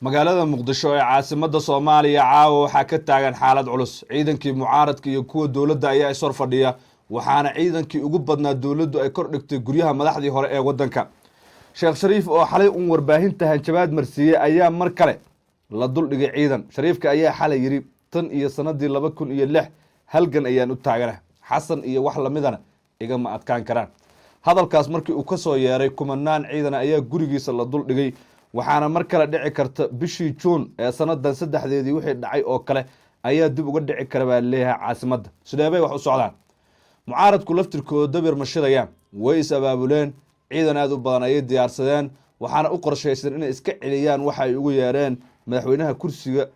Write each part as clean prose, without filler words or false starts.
magaalada muqdisho ee caasimadda soomaaliya caawa waxaa ka taagan xaalad culus ciidankii mucaaradka iyo kuwa dowladda ayaa ishor fadhiya waxaana ciidankii ugu badnaa dowladdu ay kor dhigtay guryaha madaxdii hore ee waddanka sheekh shariif oo xalay uun warbaahinta hanjabaad marsiiyey ayaa mar kale la duldhigay ciidan shariifka ayaa xalay yidhi tan iyo sanadii 2006 halgan ayaan u taagana xasan iyo wax lamidana igama adkaan karaan hadalkaas markii uu ka soo yeeray kumanaan ciidan ayaa gurigiisa la duldhigay waxaana mar kale dhici karta bishii juun ee sanadan saddexdeedii wixii dhacay oo kale ayaa dib uga dhici kara baa leeyahay caasimadda sideebay wax u socdaan mucaaradku laftirkooda dabir mashidayaan way is abaabuleen ciidan aad u badan ayay diyaarsadeen waxaana u qorshaysan inay iska celiyaan waxa ay ugu yeereen madaxweynaha kursiga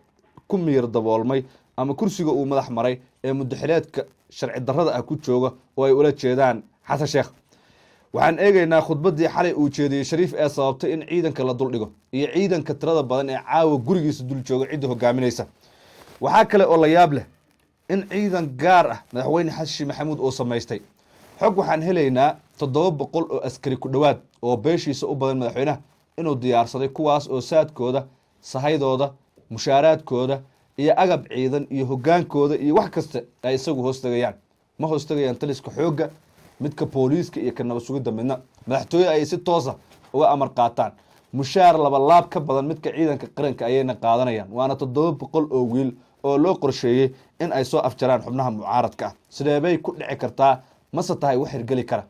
ku miyir daboolmay ama kursiga uu madax maray ee mudaxileedka sharci darrada ah ku jooga oo ay ula jeedaan xasan sheekh waxaan eegaynaa khudbaddii xalay uu jeediyey shariif ee sababtay in ciidanka la duldhigo iyo ciidanka tirada badan ee caawa gurigiisa dul jooga cidda hogaaminaysa waxaa kale oo la yaab leh in ciidan gaar ah madaxweyne xasan maxamuud oo samaystay xog waxaan helaynaa 700 oo askari ku dhowaad oo beeshiisa u badan madaxweynaha inuu diyaarsaday kuwaas oo saadkooda sahaydooda mushaaraadkooda iyo agab ciidan iyo hogaankooda iyo wax kasta ay isagu hoostagayaan ma hoostagayaan taliska xoogga midka booliiska iyo ka nabad sugidda midna madaxtooye ay si toosa uga amar qaataan mushaar laba laab ka badan midka ciidanka qaranka ayayna qaadanayaan waana 700 oo wiil oo loo qorsheeyey in ay soo afjaraan xubnaha mucaaradka ah sideebay ku dhici kartaa mase tahay wax hirgeli kara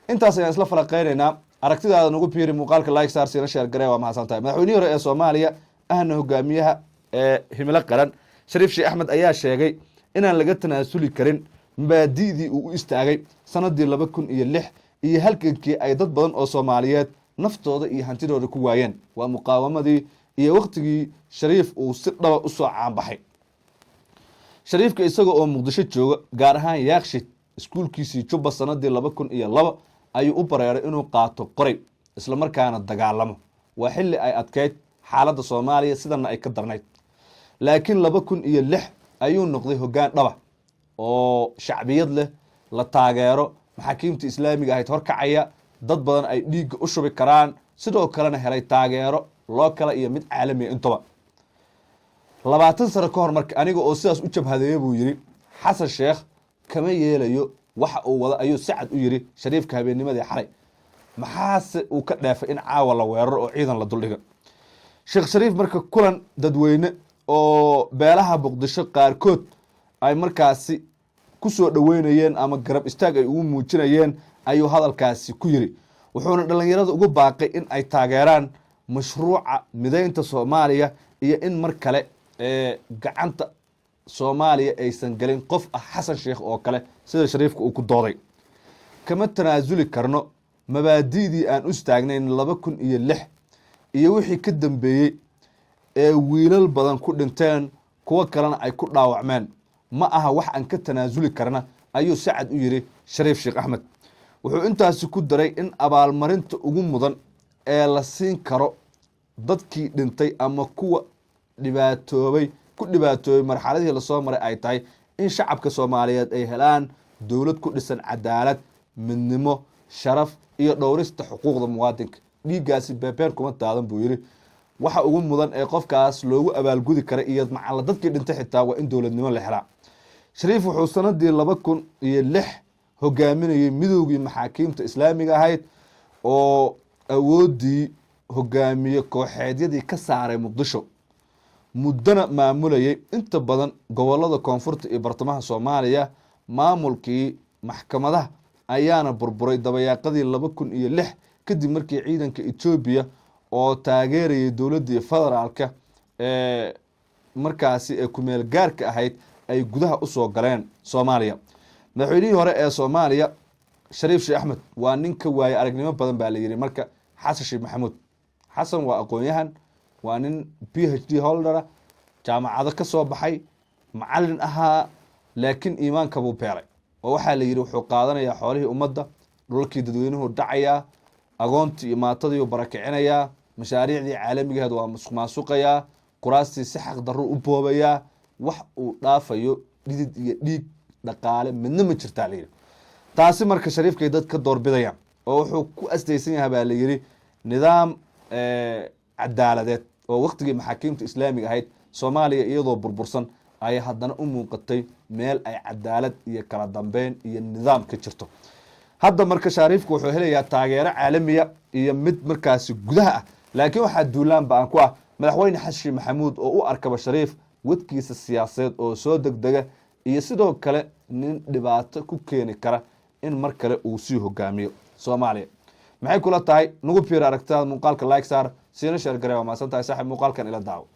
intaas ayaan isla falaqeynaynaa aragtidaada nagu biiri muuqaalka like saar siina sheer garee waa mahadsan tahay madaxweynihii hore ee Soomaaliya ahna hogaamiyaha ee himilo qaran Shariif Sheekh Axmed ayaa sheegay inaan laga tanaasuli karin mabaadi'dii uu istaagay sanadii 2006 iyo halkankii ay dad badan oo Soomaaliyeed naftooda iyo hantidooda ku waayeen waa muqaawamadii iyo waqtigii Shariif uu si dhaba u soo caanbaxay shariifka isaga oo muqdisho jooga gaar ahaan yaaqshid iskuulkiisii Jubba sanadii 2002 ayuu u bareeray inuu qaato qoray isla markaana dagaalamo waa xilli ay adkeyd xaaladda Soomaaliya sidana ay ka darnayd laakiin 2006 ayuu noqday hoggaan dhaba oo shacbiyad leh la taageero maxaakiimta islaamiga ahayd horkacaya dad badan ay dhiigga u shubi karaan sidoo kalena helay taageero loo kala iyo mid caalami intaba 20 sano ka hor marka aniga oo sidaas u jabhadeeyay buu yiri xasan sheekh kama yeelayo waxa uu wada ayuu sacad u yiri shariifka habeennimadii xalay maxaase uu ka dhaafay in caawa la weeraro oo ciidan la duldhiga sheekh shariif marka kulan dadweyne oo beelaha muqdisho qaarkood ay markaasi ku soo dhaweynayeen ama garab istaag ay ugu muujinayeen ayuu hadalkaasi ku yiri wuxuuna dhalinyarada ugu baaqay in ay taageeraan mashruuca mideynta Soomaaliya iyo in mar kale gacanta Soomaaliya aysan galin qof ah xasan sheekh oo kale sida shariifka uu ku dooday kama tanaasuli karno mabaadi'dii aan u istaagnayn 2006 iyo wixii ka dambeeyay ee wiilal badan ku dhinteen kuwa kalena ay ku dhaawacmeen ma aha wax aan ka tanaasuli karna ayuu sacad u yiri Shariif Sheekh Axmed wuxuu intaasi ku daray in abaalmarinta ugu mudan ee la siin karo dadkii dhintay ama kuwa ku dhibaatoobay marxaladii la soo maray ay tahay in shacabka Soomaaliyeed ay helaan dawlad ku dhisan cadaalad midnimo sharaf iyo dhowrista xuquuqda muwaadinka dhiigaasi beebeer kuma taadan buu yiri waxa ugu mudan ee qofkaas loogu abaalgudi kara iyo macalla dadkii dhintay xitaa waa in dawladnimo la helaa shariif wuxuu sanadii 2006 hogaaminayay midowgii maxaakiimta islaamiga ahayd oo awoodii hogaamiye kooxeedyadii ka saaray muqdisho muddana maamulayay inta badan gobolada koonfurta iyo bartamaha Soomaaliya maamulkii maxkamadaha ayaana burburay dabayaaqadii 2006 kadib markii ciidanka Ethiopia oo taageerayay dawladda federaalka markaasi ee ku meel gaarka ahayd ay gudaha u soo galeen Soomaaliya madaxweynihii hore ee Soomaaliya Shariif Sheekh Axmed waa nin ka waayay aragnimo badan baa la yiri marka xasan sheekh maxamuud xasan waa aqoon-yahan waa nin PhD holder jaamacado ka soo baxay macallin ahaa laakiin iimaanka buu beeray oo waxa la yiri wuxuu qaadanayaa xoolihii ummadda dhulkii dadweynuhu dhacaya agoontii iyo maatadii uu barakicinayaa mashaariicdii caalamiga ah waa maasuqaya kuraastii si xaq darro u boobaya wax uu dhaafayo dhidid iyo dhiig dhaqaale midna ma jirtaa la yiri taasi marka shariifkay dad ka doorbidayaan oo wuxuu ku astaysan yahay baa la yiri nidaam cadaaladeed oo waqtigii maxaakiimta islaamiga ahayd Soomaaliya iyadoo burbursan ay haddana u muuqatay meel ay cadaalad iyo kala dambeyn iyo nidaam ka jirto. hadda marka Shariifku wuxuu helayaa taageero caalamiya iyo mid markaasi gudaha ah, laakiin waxaa duulaan baan ku ah madaxweyne Xasan Maxamuud oo u arkaba Shariif wadkiisa siyaasadeed oo soo degdega iyo sidoo kale nin dhibaato ku keeni kara in mar kale uu sii hogaamiyo Soomaaliya. maxay kula tahay nagu fiir aragtada muuqaalka like saar siina share gareeyo ma santahay saaxiib muuqaalkan ila daawo.